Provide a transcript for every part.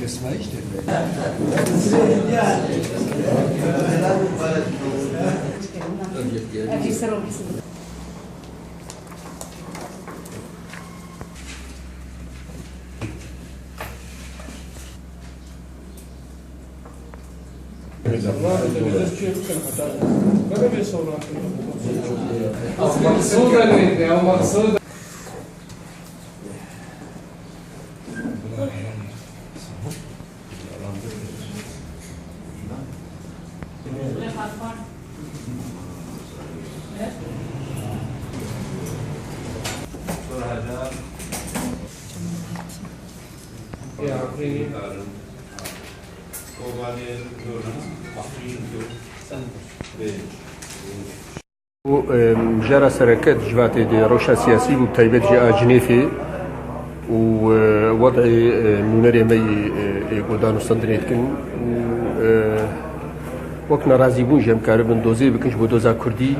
اسمها ايش مقصود جرى سركات جواتي دي روشا سياسي وبتايبت جاء جنيفي ووضع منوري مي قدانو صندريتكن وكنا رازيبون جام كاربن دوزي بكنش بودوزا كردي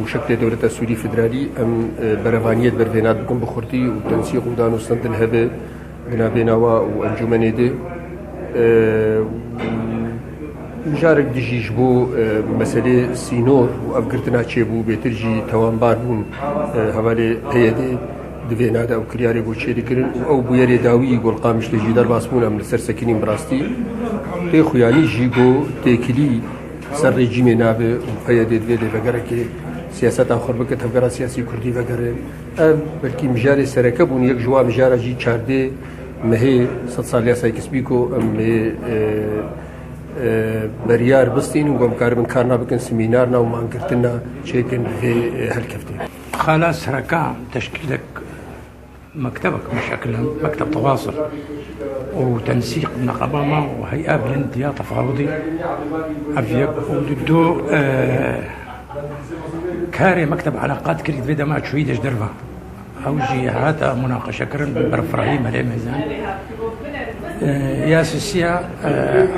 وشكل دولة السوري فدرالي ام برفانيات برفينات بكم بخورتي وتنسيق قدانو صندن هبه بنا بيناوا وانجمني دي مجارك دجيج بو مسألة سينور وأفكرتنا تشيبو بترجي توانبار بون هوالي هيدي دفينا دا أو كرياري بو تشيري كرن أو بويري داوي يقول قامش لجي دار باسمون أم لسر سكينين براستي تي خوياني جيغو تيكلي سر رجيمي نابه وهيدي دفيدي بقرك سياسات آخر بك تفكرة سياسي كردي بقره بلكي مجاري سركبون يك جوا مجارة جي چارده مهي ست ساليا سايكس بيكو أم بريار بستين وقام كاربن كارنا بكن سمينارنا وما انكرتنا شيكن في هالكفتين. خلاص ركع تشكيلك مكتبك بشكل مكتب تواصل وتنسيق النقابة وهيئة بالانتياء تفاوضي أبيك ودو كاري مكتب علاقات كريت فيدا ما تشويدش دربا أو جهات مناقشة كرن برفراهيم على ميزان يا سيسيا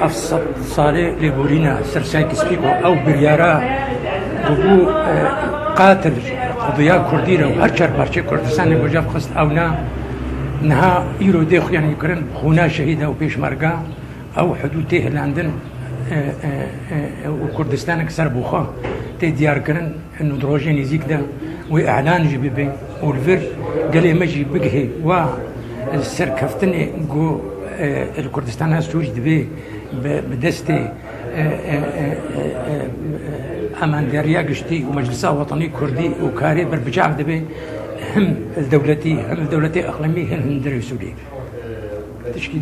أفصل صالح لبورينا سرسايك سبيكو أو بريارا بقو قاتل قضية كردية وهرشر بارشة كردستان بوجاب قصد أو نها يرو ديخ يعني يكرن خونا شهيدة وبيش مرقا أو حدوده اللي عندن وكردستان كسر بوخا تي ديار كرن إنه دروجين يزيك ده وإعلان جيبي بي والفر قال مجي بقهي والسر كفتني جو الكردستان هستوج دبي بدستي أمان داريا قشتي ومجلسها وطني كردي وكاري بربجاع دبي هم الدولتي أقليمي هم دري سوري